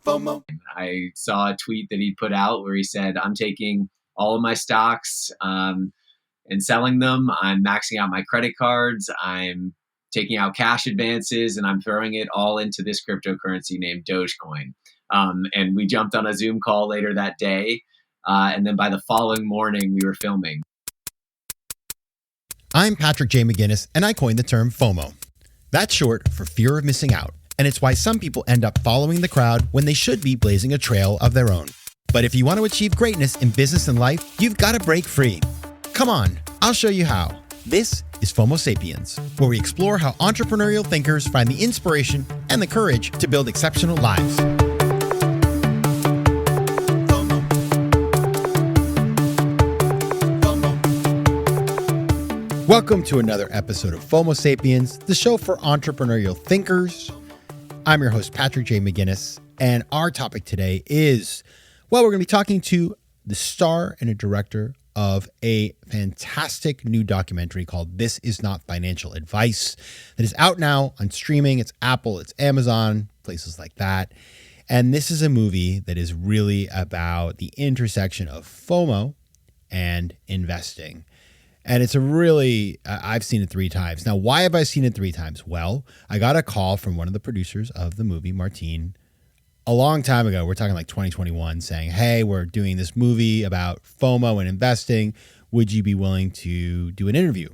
I saw a tweet that he put out where he said, I'm taking all of my stocks and selling them. I'm maxing out my credit cards. I'm taking out cash advances, and I'm throwing it all into this cryptocurrency named DogeCoin. And we jumped on a Zoom call later that day. And then by the following morning, we were filming. I'm Patrick J. McGinnis, and I coined the term FOMO. That's short for fear of missing out, and it's why some people end up following the crowd when they should be blazing a trail of their own. But if you want to achieve greatness in business and life, you've got to break free. Come on, I'll show you how. This is FOMO Sapiens, where we explore how entrepreneurial thinkers find the inspiration and the courage to build exceptional lives. Welcome to another episode of FOMO Sapiens, the show for entrepreneurial thinkers. I'm your host, Patrick J. McGinnis, and our topic today is, well, we're going to be talking to the star and a director of a fantastic new documentary called This Is Not Financial Advice that is out now on streaming. It's Apple, it's Amazon, places like that. And this is a movie that is really about the intersection of FOMO and investing. And it's a really, I've seen it 3 times. Now, why have I seen it 3 times? Well, I got a call from one of the producers of the movie, Martine, a long time ago. We're talking like 2021, saying, hey, we're doing this movie about FOMO and investing. Would you be willing to do an interview?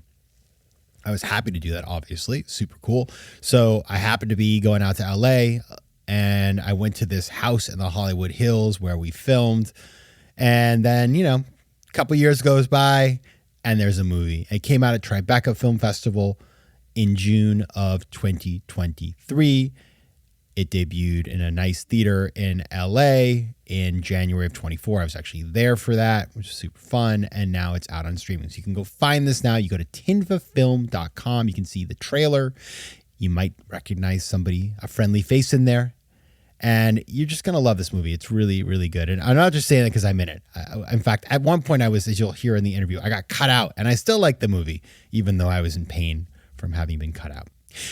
I was happy to do that, obviously. Super cool. So I happened to be going out to LA, and I went to this house in the Hollywood Hills where we filmed. And then, a couple years goes by, and there's a movie. It came out at Tribeca Film Festival in June of 2023. It debuted in a nice theater in LA in January of 24. I was actually there for that, which was super fun. And now it's out on streaming. So you can go find this now. You go to tinvafilm.com. You can see the trailer. You might recognize somebody, a friendly face in there. And you're just going to love this movie. It's really, really good. And I'm not just saying that because I'm in it. In fact, at one point as you'll hear in the interview, I got cut out. And I still like the movie, even though I was in pain from having been cut out.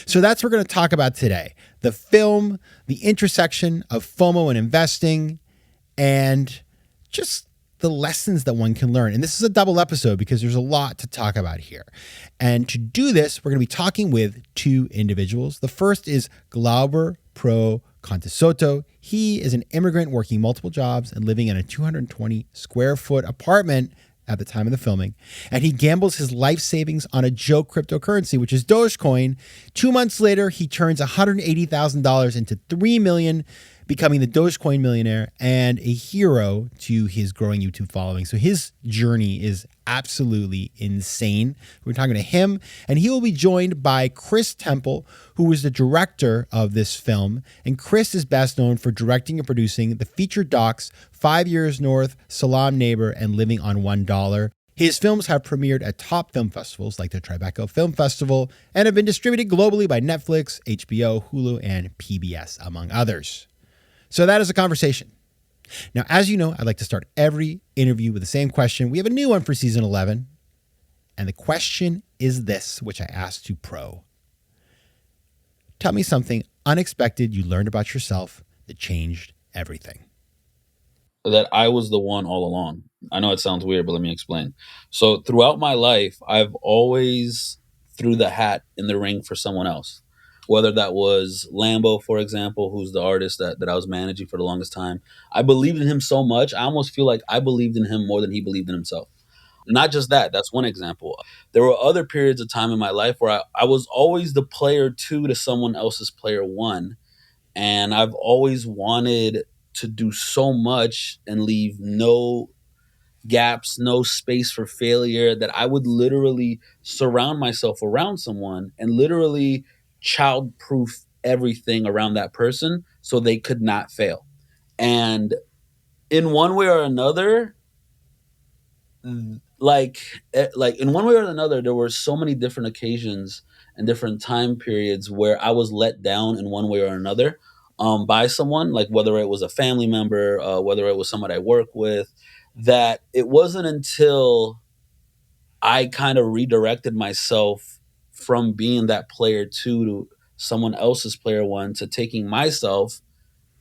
So that's what we're going to talk about today. The film, the intersection of FOMO and investing, and just the lessons that one can learn. And this is a double episode because there's a lot to talk about here. And to do this, we're going to be talking with 2 individuals. The first is Glauber Contessoto. He is an immigrant working multiple jobs and living in a 220 square foot apartment at the time of the filming. And he gambles his life savings on a joke cryptocurrency, which is DogeCoin. 2 months later, he turns $180,000 into $3 million, becoming the DogeCoin millionaire and a hero to his growing YouTube following. So his journey is absolutely insane. We're talking to him, and he will be joined by Chris Temple, who was the director of this film. And Chris is best known for directing and producing the feature docs 5 Years North, Salam Neighbor, and Living on $1. His films have premiered at top film festivals like the Tribeca Film Festival and have been distributed globally by Netflix, HBO, Hulu, and PBS, among others. So that is a conversation. Now, as you know, I'd like to start every interview with the same question. We have a new one for season 11. And the question is this, which I asked to Pro. Tell me something unexpected you learned about yourself that changed everything. That I was the one all along. I know it sounds weird, but let me explain. So throughout my life, I've always threw the hat in the ring for someone else. Whether that was Lambo, for example, who's the artist that I was managing for the longest time. I believed in him so much. I almost feel like I believed in him more than he believed in himself. Not just that. That's one example. There were other periods of time in my life where I was always the player 2 to someone else's player 1. And I've always wanted to do so much and leave no gaps, no space for failure, that I would literally surround myself around someone and literally child-proof everything around that person so they could not fail. And in one way or another, in one way or another, there were so many different occasions and different time periods where I was let down in one way or another by someone, like whether it was a family member, whether it was someone I work with, that it wasn't until I kind of redirected myself from being that player 2 to someone else's player 1 to taking myself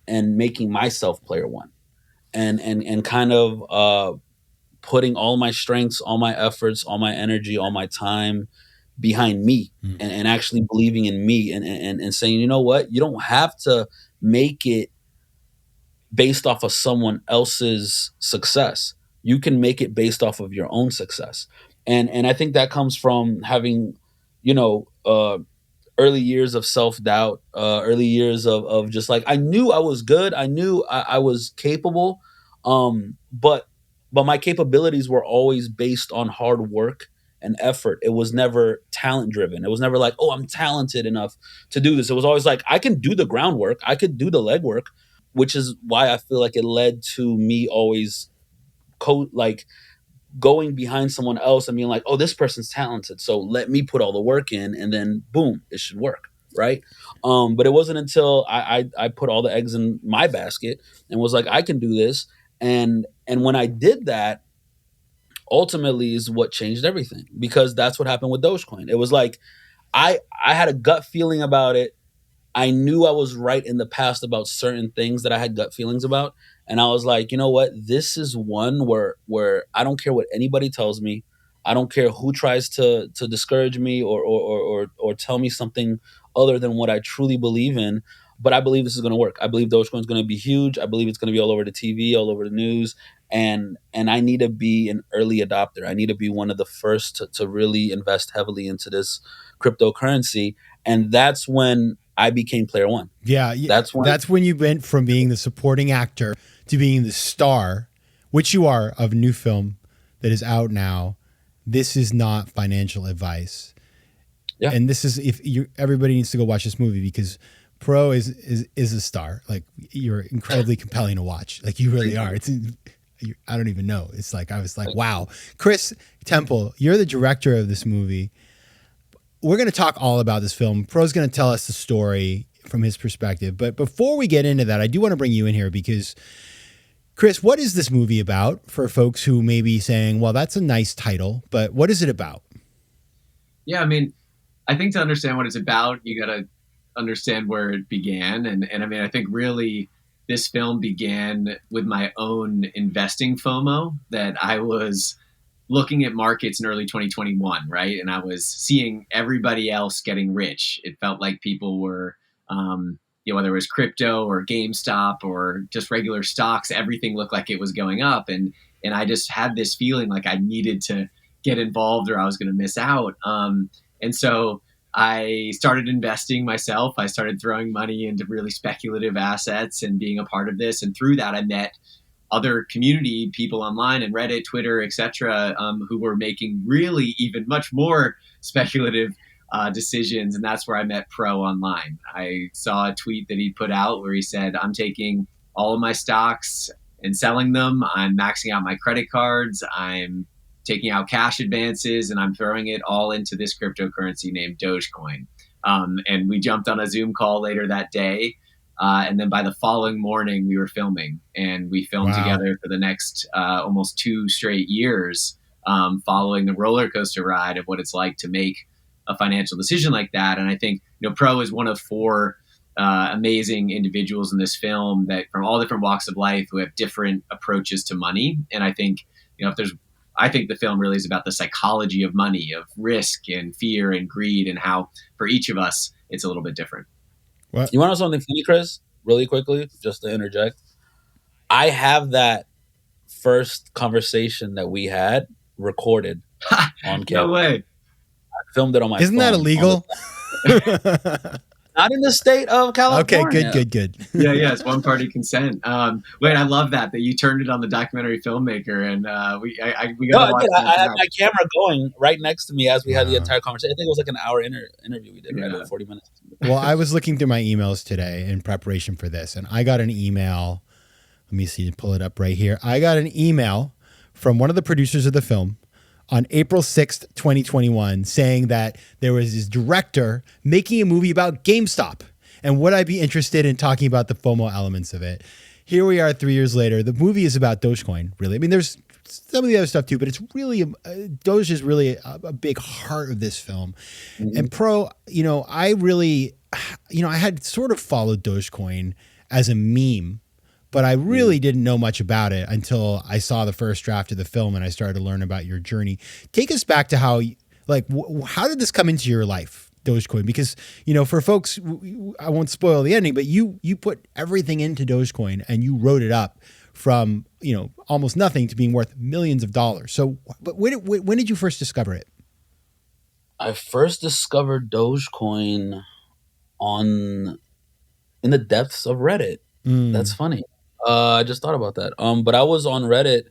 and making myself player one, and kind of putting all my strengths, all my efforts, all my energy, all my time behind me, and actually believing in me, and saying, you know what, you don't have to make it based off of someone else's success. You can make it based off of your own success. And I think that comes from having, you know, early years of self-doubt, early years of just like, I knew I was good. I knew I was capable. But my capabilities were always based on hard work and effort. It was never talent driven. It was never like, oh, I'm talented enough to do this. It was always like, I can do the groundwork. I could do the legwork, which is why I feel like it led to me always like going behind someone else and being like, oh, this person's talented, so let me put all the work in, and then boom, it should work, right? But it wasn't until I put all the eggs in my basket and was like, I can do this, and when I did that, ultimately is what changed everything, because that's what happened with DogeCoin. It was like I had a gut feeling about it. I knew I was right in the past about certain things that I had gut feelings about. And I was like, you know what? This is one where I don't care what anybody tells me. I don't care who tries to discourage me or tell me something other than what I truly believe in. But I believe this is going to work. I believe Dogecoin is going to be huge. I believe it's going to be all over the TV, all over the news. And I need to be an early adopter. I need to be one of the first to really invest heavily into this cryptocurrency. And that's when I became player one. Yeah, that's when you went from being the supporting actor to being the star, which you are, of a new film that is out now. This is not financial advice. Yeah. And this is, everybody needs to go watch this movie, because Pro is a star. Like, you're incredibly compelling to watch. Like, you really are. I don't even know. It's like, I was like, wow. Chris Temple, you're the director of this movie. We're going to talk all about this film. Pro's going to tell us the story from his perspective. But before we get into that, I do want to bring you in here because, Chris, what is this movie about for folks who may be saying, well, that's a nice title, but what is it about? Yeah, I mean, I think to understand what it's about, you got to understand where it began. And I mean, I think really this film began with my own investing FOMO, that I was looking at markets in early 2021, right? And I was seeing everybody else getting rich. It felt like people were, whether it was crypto or GameStop or just regular stocks, everything looked like it was going up. And I just had this feeling like I needed to get involved or I was going to miss out. And so I started investing myself. I started throwing money into really speculative assets and being a part of this. And through that, I met other community people online and Reddit, Twitter, etc., who were making really even much more speculative decisions. And that's where I met Pro online. I saw a tweet that he put out where he said, I'm taking all of my stocks and selling them. I'm maxing out my credit cards. I'm taking out cash advances, and I'm throwing it all into this cryptocurrency named DogeCoin. And we jumped on a Zoom call later that day. And then by the following morning, we were filming, and we filmed together for the next almost 2 straight years, following the roller coaster ride of what it's like to make a financial decision like that. And I think, Pro is one of 4 amazing individuals in this film that from all different walks of life who have different approaches to money. And I think, I think the film really is about the psychology of money, of risk and fear and greed, and how for each of us, it's a little bit different. What? You want to know something funny, Chris? Really quickly, just to interject. I have that first conversation that we had recorded on camera. No way. I filmed it on my phone. Isn't that illegal? Not in the state of California. Okay, good. Yeah, it's one-party consent. Wait, I love that you turned it on the documentary filmmaker, and we got to watch that. I had my camera going right next to me as we had the entire conversation. I think it was like an hour interview we did, right? Like 40 minutes. Well, I was looking through my emails today in preparation for this, and I got an email. Let me see, pull it up right here. I got an email from one of the producers of the film on April 6th, 2021, saying that there was this director making a movie about GameStop. And would I be interested in talking about the FOMO elements of it? Here we are 3 years later. The movie is about Dogecoin, really. I mean, there's some of the other stuff too, but it's really, Doge is really a big heart of this film. Mm-hmm. And Pro, I really, I had sort of followed Dogecoin as a meme, but I really didn't know much about it until I saw the first draft of the film and I started to learn about your journey. Take us back to how, like, how did this come into your life, DogeCoin? Because, you know, for folks, I won't spoil the ending, but you put everything into DogeCoin and you wrote it up from, you know, almost nothing to being worth millions of dollars. So, but when did you first discover it? I first discovered DogeCoin in the depths of Reddit. That's funny. I just thought about that. But I was on Reddit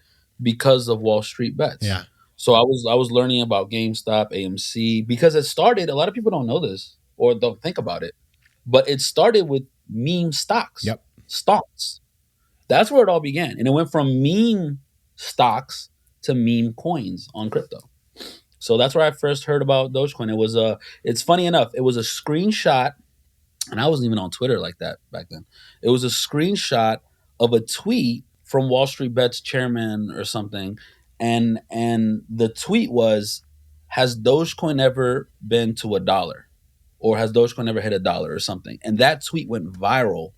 because of Wall Street Bets. Yeah. So I was learning about GameStop, AMC, because it started. A lot of people don't know this or don't think about it, but it started with meme stocks. Yep. Stocks. That's where it all began, and it went from meme stocks to meme coins on crypto. So that's where I first heard about Dogecoin. It was it's funny enough, it was a screenshot, and I wasn't even on Twitter like that back then. It was a screenshot of a tweet from Wall Street Bets chairman or something, and the tweet was, "Has Dogecoin ever been to $1, or has Dogecoin ever hit $1 or something?" And that tweet went viral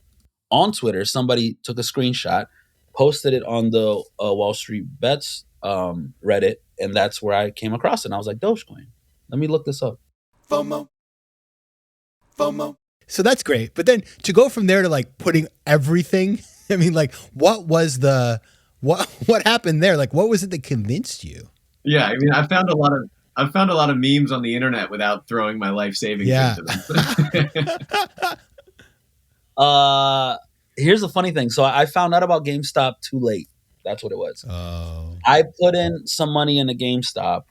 on Twitter. Somebody took a screenshot, posted it on the Wall Street Bets Reddit, and that's where I came across it. And I was like, Dogecoin, let me look this up. FOMO. So that's great. But then to go from there to like putting everything, I mean, like, what happened there? Like, what was it that convinced you? Yeah, I mean, I've found a lot of memes on the internet without throwing my life savings into them. Here's the funny thing. So I found out about GameStop too late. That's what it was. Oh. I put in some money in a GameStop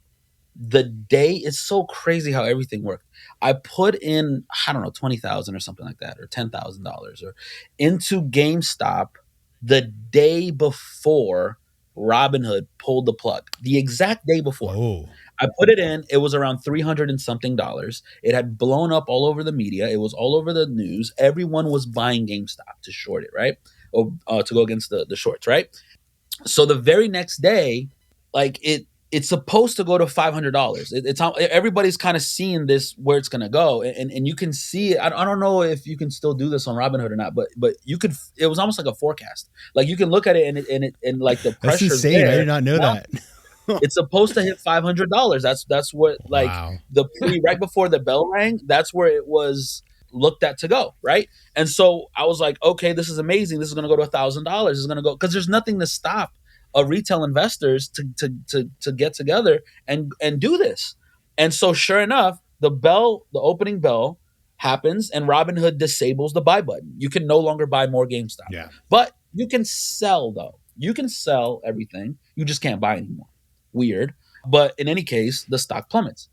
the day. It's so crazy how everything worked. I put in, I don't know, 20,000 or something like that, or $10,000 or into GameStop the day before Robinhood pulled the plug. The exact day before. Oh. I put it in. It was around $300 and something. It had blown up all over the media. It was all over the news. Everyone was buying GameStop to short it, right? Or to go against the shorts, right? So the very next day, like it's supposed to go to $500. It's everybody's kind of seeing this where it's gonna go, and you can see it. I don't know if you can still do this on Robinhood or not, but you could. It was almost like a forecast. Like you can look at it and like the pressure. That's insane. I did not know that. It's supposed to hit $500. That's what, like, wow. Right before the bell rang, that's where it was looked at to go, right? And so I was like, okay, this is amazing. This is going to go to $1,000. This is going to go, because there's nothing to stop retail investors to get together and do this. And so sure enough, the opening bell happens, and Robinhood disables the buy button. You can no longer buy more GameStop. Yeah. But you can sell, though. You can sell everything. You just can't buy anymore. Weird. But in any case, the stock plummets.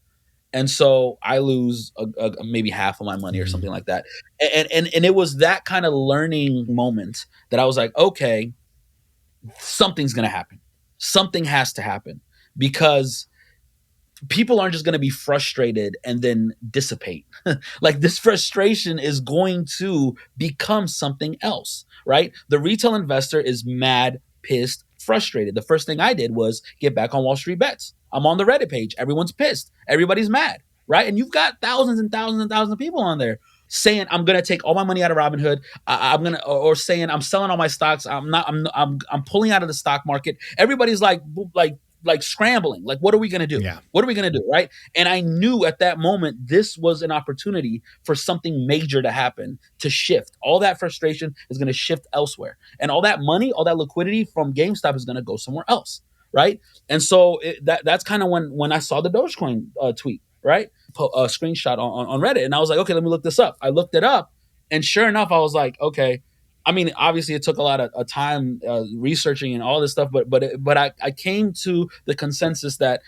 And so I lose maybe half of my money or something like that. And it was that kind of learning moment that I was like, okay, something's going to happen. Something has to happen, because people aren't just going to be frustrated and then dissipate. Like, this frustration is going to become something else, right? The retail investor is mad, pissed, frustrated. The first thing I did was get back on Wall Street Bets. I'm on the Reddit page. Everyone's pissed. Everybody's mad, right? And you've got thousands and thousands and thousands of people on there saying, I'm going to take all my money out of Robinhood. Or saying, I'm selling all my stocks. I'm pulling out of the stock market. Everybody's like scrambling. Like, what are we going to do? Yeah. What are we going to do? Right. And I knew at that moment, this was an opportunity for something major to happen, to shift. All that frustration is going to shift elsewhere. And all that money, all that liquidity from GameStop is going to go somewhere else. Right. And so that's kind of when I saw the Dogecoin tweet, right? A screenshot on Reddit. And I was like, okay, let me look this up. I looked it up. And sure enough, I was like, okay. I mean, obviously it took a lot of time researching and all this stuff, but I came to the consensus that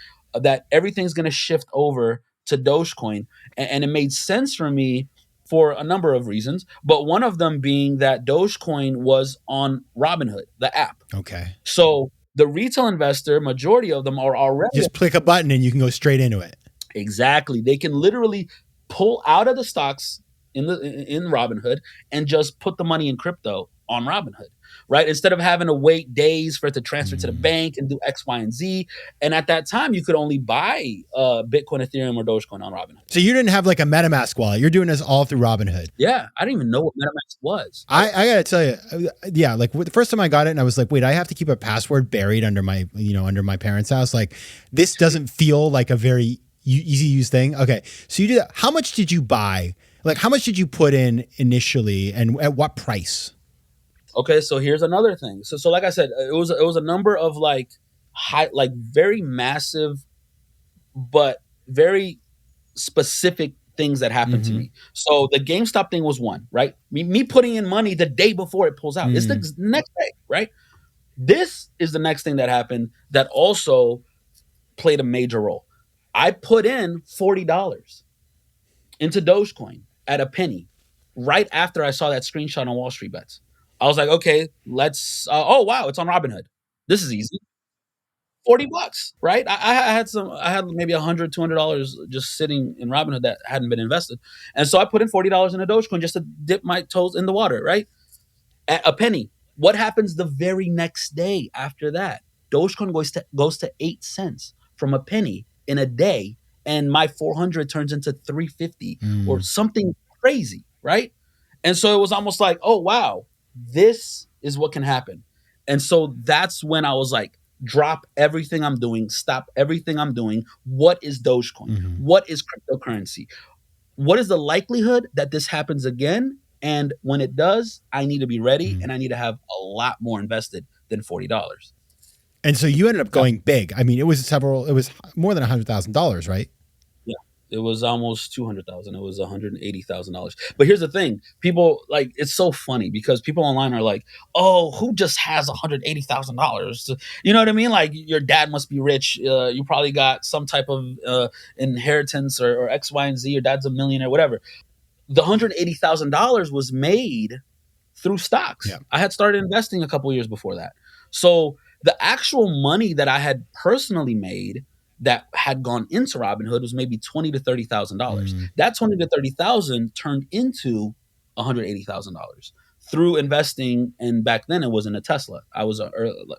everything's going to shift over to Dogecoin. And it made sense for me for a number of reasons, but one of them being that Dogecoin was on Robinhood, the app. Okay. So the retail investor, majority of them are already... Just click a button and you can go straight into it. Exactly. They can literally pull out of the stocks in Robinhood and just put the money in crypto on Robinhood. right? Instead of having to wait days for it to transfer to the bank and do X, Y, and Z. And at that time, you could only buy Bitcoin, Ethereum, or DogeCoin on Robinhood. So you didn't have like a MetaMask wallet. You're doing this all through Robinhood. Yeah, I didn't even know what MetaMask was. I gotta tell you, yeah, like the first time I got it, and I was like, wait, I have to keep a password buried under my parents' house. Like, this doesn't feel like a very easy to use thing. Okay, so you do that. How much did you buy? Like, how much did you put in initially, and at what price? Okay, so here's another thing. So like I said, it was a number of like very massive, but very specific things that happened to me. So the GameStop thing was one, right? Me putting in money the day before it pulls out. It's the next day, right? This is the next thing that happened that also played a major role. I put in $40 into Dogecoin at a penny right after I saw that screenshot on Wall Street Bets. I was like, okay, let's, oh wow, it's on Robinhood. This is easy. $40, right? I had maybe $100, $200 just sitting in Robinhood that hadn't been invested. And so I put in $40 in a Dogecoin just to dip my toes in the water, right? At a penny. What happens the very next day after that? Dogecoin goes to 8 cents from a penny in a day, and my 400 turns into 350 or something crazy, right? And so it was almost like, oh wow, this is what can happen. And so that's when I was like, drop everything I'm doing, stop everything I'm doing. What is Dogecoin? What is cryptocurrency? What is the likelihood that this happens again? And when it does, I need to be ready, and I need to have a lot more invested than $40. And so you ended up going big. I mean, it was more than $100,000, right? Yeah, it was almost 200,000. It was $180,000. But here's the thing: people like, it's so funny because people online are like, "Oh, who just has $180,000?" You know what I mean? Like, your dad must be rich. You probably got some type of inheritance or X, Y, and Z. Your dad's a millionaire, whatever. The $180,000 was made through stocks. Yeah. I had started investing a couple years before that. So the actual money that I had personally made that had gone into Robinhood was maybe $20,000 to $30,000. That $20,000 to $30,000 turned into $180,000 through investing. And back then it wasn't a Tesla. I was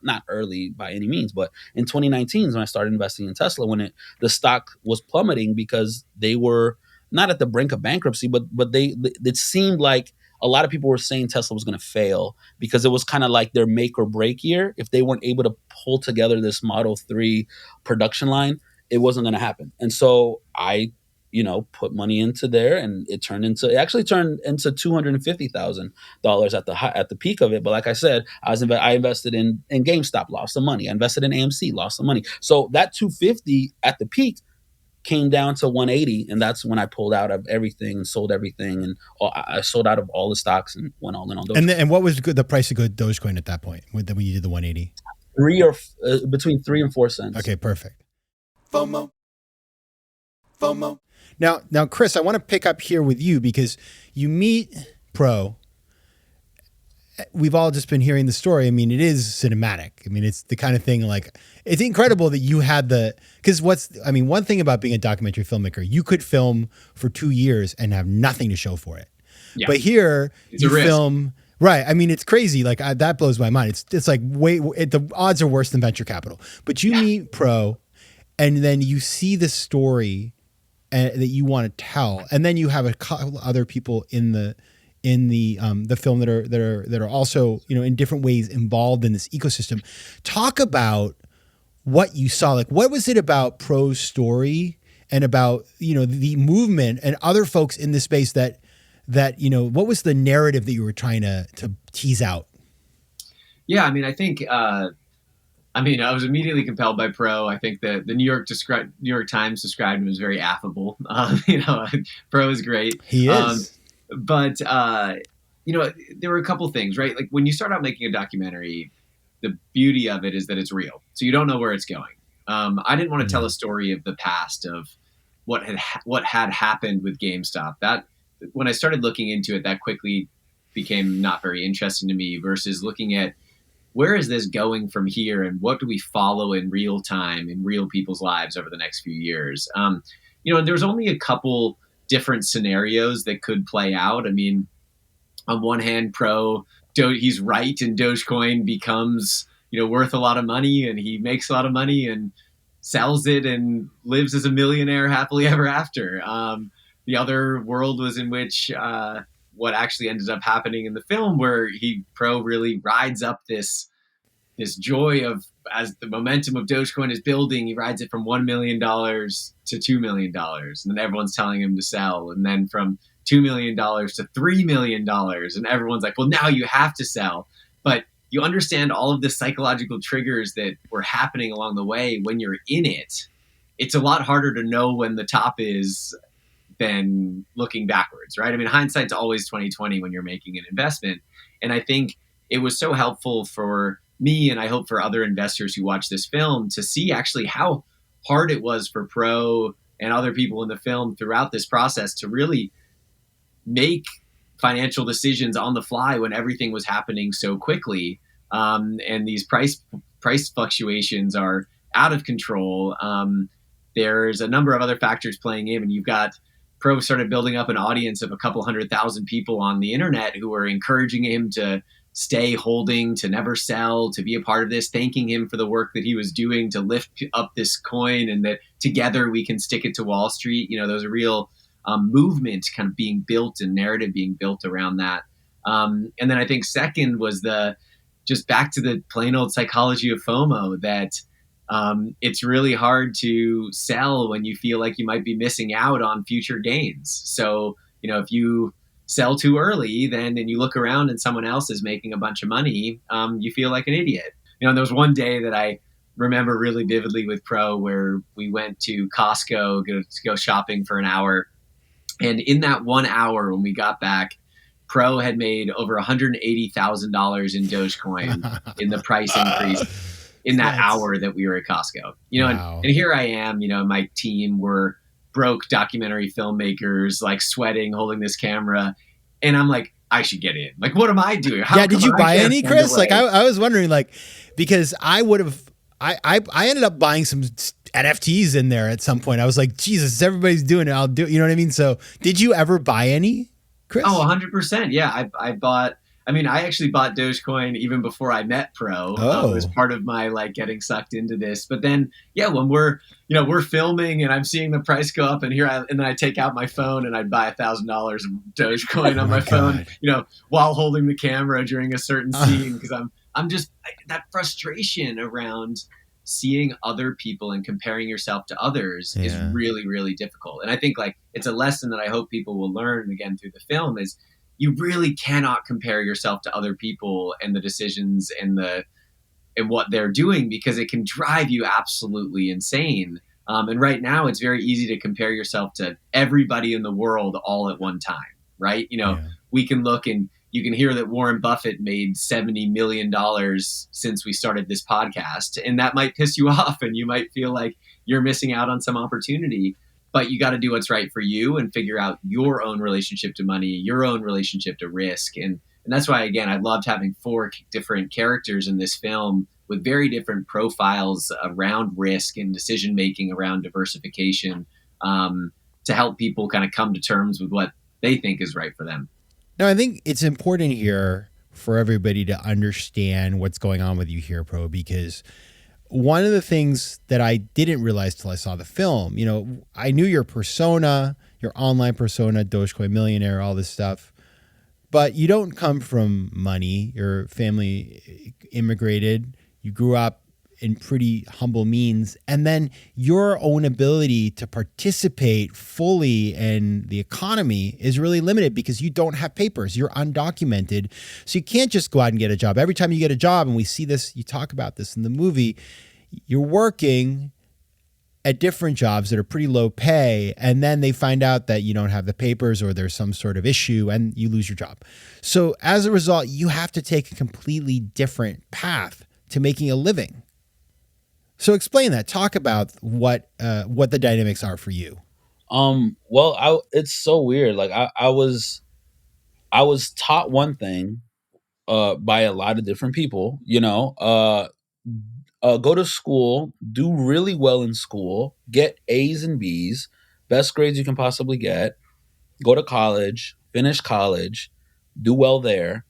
not early by any means, but in 2019 when I started investing in Tesla, when the stock was plummeting because they were not at the brink of bankruptcy, but it seemed like a lot of people were saying Tesla was going to fail because it was kind of like their make or break year. If they weren't able to pull together this Model 3 production line, it wasn't going to happen. And so I, put money into there, and it actually turned into $250,000 at the peak of it. But like I said, I invested in GameStop, lost some money. I invested in AMC, lost some money. So that 250 at the peak came down to 180, and that's when I pulled out of everything and sold everything, and I sold out of all the stocks and went all in on Dogecoin. And what was the price of good Dogecoin at that point when you did the 180? Between 3 and 4 cents. Okay, perfect. FOMO. Now, Chris, I want to pick up here with you because you meet Pro. We've all just been hearing the story. I mean, it is cinematic. I mean, it's the kind of thing like, it's incredible that you had one thing about being a documentary filmmaker, you could film for 2 years and have nothing to show for it. Yeah. But here you film, right. I mean, it's crazy. Like that blows my mind. It's like the odds are worse than venture capital, but you meet Pro and then you see the story that you want to tell. And then you have a couple other people in the film that are also, in different ways involved in this ecosystem. Talk about what you saw. Like, what was it about Pro's story and about, the movement and other folks in this space that, what was the narrative that you were trying to tease out? Yeah. I mean, I think, I was immediately compelled by Pro. I think that the New York Times described him as very affable. Pro is great. He is. But there were a couple things, right? Like when you start out making a documentary, the beauty of it is that it's real. So you don't know where it's going. I didn't want to tell a story of the past of what had happened with GameStop. That when I started looking into it, that quickly became not very interesting to me versus looking at where is this going from here and what do we follow in real time in real people's lives over the next few years. And there's only a couple different scenarios that could play out. I mean, on one hand, Pro he's right and Dogecoin becomes, worth a lot of money, and he makes a lot of money and sells it and lives as a millionaire happily ever after. The other world was in which what actually ended up happening in the film, where Pro really rides up this joy of, as the momentum of Dogecoin is building, he rides it from $1 million to $2 million. And then everyone's telling him to sell. And then from $2 million to $3 million. And everyone's like, well, now you have to sell. But you understand all of the psychological triggers that were happening along the way when you're in it. It's a lot harder to know when the top is than looking backwards, right? I mean, hindsight's always 2020 when you're making an investment. And I think it was so helpful for me, and I hope for other investors who watch this film, to see actually how hard it was for Pro and other people in the film throughout this process to really make financial decisions on the fly when everything was happening so quickly. And these price fluctuations are out of control. There's a number of other factors playing in, and you've got Pro started building up an audience of a couple 100,000 people on the internet who were encouraging him to stay holding, to never sell, to be a part of this, thanking him for the work that he was doing to lift up this coin, and that together we can stick it to Wall Street. There was a real movement kind of being built and narrative being built around that. And then I think second was just back to the plain old psychology of FOMO, that it's really hard to sell when you feel like you might be missing out on future gains. So, if you sell too early, and you look around and someone else is making a bunch of money, you feel like an idiot. There was one day that I remember really vividly with Pro, where we went to Costco to go shopping for an hour. And in that 1 hour, when we got back, Pro had made over $180,000 in Dogecoin in the price increase in that hour that we were at Costco. Wow. And here I am, my team were broke documentary filmmakers, like sweating, holding this camera. And I'm like, I should get in. Like, what am I doing? Yeah, did you buy any, Chris? Like, I was wondering, like, because I would have, I ended up buying some NFTs in there at some point. I was like, Jesus, everybody's doing it, I'll do it. You know what I mean? So did you ever buy any, Chris? Oh, 100%. Yeah, I actually bought Dogecoin even before I met Pro. It was part of my getting sucked into this. But then, yeah, when we're filming and I'm seeing the price go up, and then I take out my phone and I'd buy $1,000 of Dogecoin on my phone, while holding the camera during a certain scene, because I'm just that frustration around seeing other people and comparing yourself to others is really, really difficult. And I think it's a lesson that I hope people will learn again through the film, is you really cannot compare yourself to other people and the decisions and what they're doing, because it can drive you absolutely insane. And right now it's very easy to compare yourself to everybody in the world all at one time, right? We can look and you can hear that Warren Buffett made $70 million since we started this podcast, and that might piss you off and you might feel like you're missing out on some opportunity. But you got to do what's right for you and figure out your own relationship to money, your own relationship to risk. And that's why, again, I loved having 4 different characters in this film with very different profiles around risk and decision-making around diversification, to help people kind of come to terms with what they think is right for them. Now, I think it's important here for everybody to understand what's going on with you here, Pro, because one of the things that I didn't realize till I saw the film, I knew your persona, your online persona, Dogecoin millionaire, all this stuff, but you don't come from money. Your family immigrated. You grew up in pretty humble means. And then your own ability to participate fully in the economy is really limited because you don't have papers. You're undocumented. So you can't just go out and get a job. Every time you get a job, and we see this, you talk about this in the movie, you're working at different jobs that are pretty low pay, and then they find out that you don't have the papers or there's some sort of issue and you lose your job. So as a result, you have to take a completely different path to making a living. So explain that. Talk about what the dynamics are for you. Well, it's so weird. Like I was taught one thing by a lot of different people. Go to school, do really well in school, get A's and B's, best grades you can possibly get. Go to college, finish college, do well there,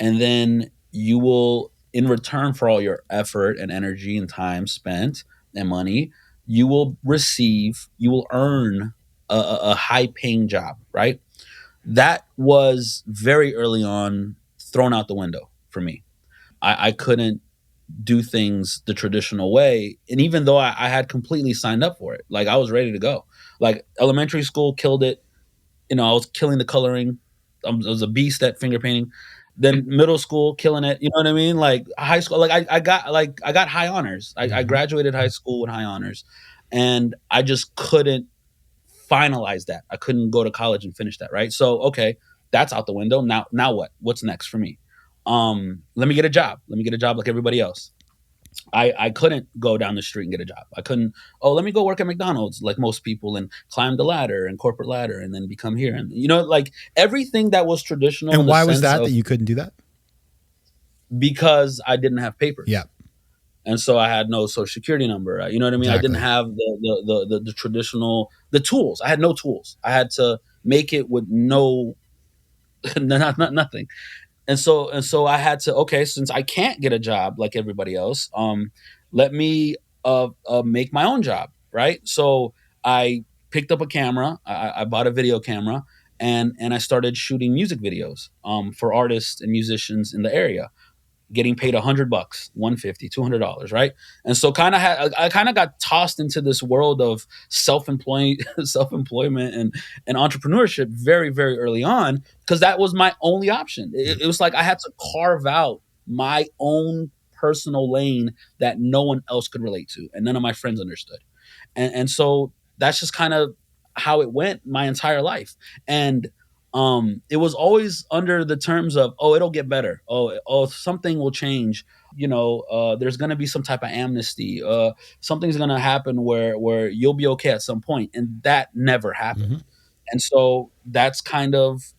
And then you will, in return for all your effort and energy and time spent and money, you will earn a high paying job, right? That was very early on thrown out the window for me. I couldn't do things the traditional way. And even though I had completely signed up for it, like I was ready to go. Like elementary school, killed it. I was killing the coloring. I was a beast at finger painting. Then middle school, killing it. You know what I mean? Like high school, like I got high honors. I graduated high school with high honors, and I just couldn't finalize that. I couldn't go to college and finish that. Right. So okay, that's out the window. Now what? What's next for me? Let me get a job. Let me get a job like everybody else. I couldn't go down the street and get a job. I couldn't, let me go work at McDonald's like most people and climb the ladder and corporate ladder and then become here. And, like everything that was traditional. And why was that you couldn't do that? Because I didn't have papers. Yeah. And so I had no social security number. You know what I mean? Exactly. I didn't have the traditional, the tools. I had no tools. I had to make it with nothing. And so I had to, okay, since I can't get a job like everybody else, let me make my own job, right? So I picked up a camera. I bought a video camera, and I started shooting music videos for artists and musicians in the area, getting paid $100, $150, $200, right? And so I kind of got tossed into this world of self-employment and entrepreneurship very, very early on, because that was my only option. It was like I had to carve out my own personal lane that no one else could relate to, and none of my friends understood. And so that's just kind of how it went my entire life. And it was always under the terms of, it'll get better. Something will change. There's going to be some type of amnesty. Something's going to happen where you'll be okay at some point. And that never happened. Mm-hmm. And so that's kind of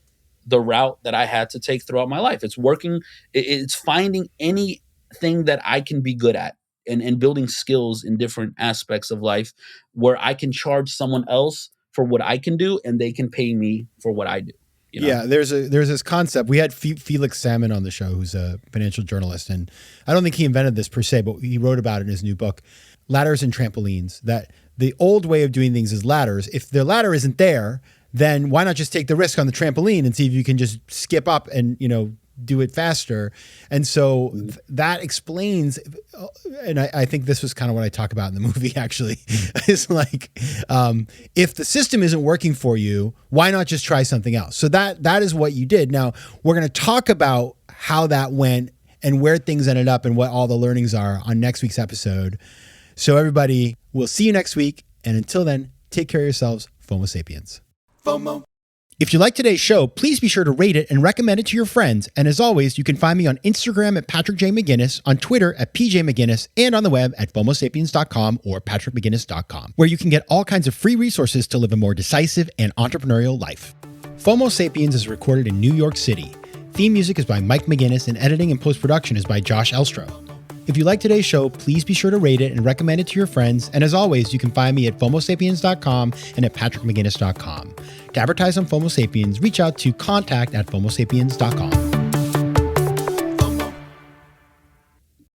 the route that I had to take throughout my life. It's working. It's finding anything that I can be good at and building skills in different aspects of life where I can charge someone else for what I can do and they can pay me for what I do. Yeah, there's this concept. We had Felix Salmon on the show, who's a financial journalist, and I don't think he invented this per se, but he wrote about it in his new book, Ladders and Trampolines, that the old way of doing things is ladders. If the ladder isn't there, then why not just take the risk on the trampoline and see if you can just skip up and, do it faster. And so that explains, and I think this was kind of what I talk about in the movie actually, is like, if the system isn't working for you, why not just try something else? So that is what you did. Now we're going to talk about how that went and where things ended up and what all the learnings are on next week's episode. So everybody, we'll see you next week. And until then, take care of yourselves. FOMO Sapiens. FOMO. If you like today's show, please be sure to rate it and recommend it to your friends. And as always, you can find me on Instagram at Patrick J. McGinnis, on Twitter at PJ McGinnis, and on the web at FOMOSapiens.com or PatrickMcGinnis.com, where you can get all kinds of free resources to live a more decisive and entrepreneurial life. FOMO Sapiens is recorded in New York City. Theme music is by Mike McGinnis, and editing and post-production is by Josh Elstro. If you like today's show, please be sure to rate it and recommend it to your friends. And as always, you can find me at FOMOSapiens.com and at PatrickMcGinnis.com. To advertise on FOMO Sapiens, reach out to contact@FOMOSapiens.com.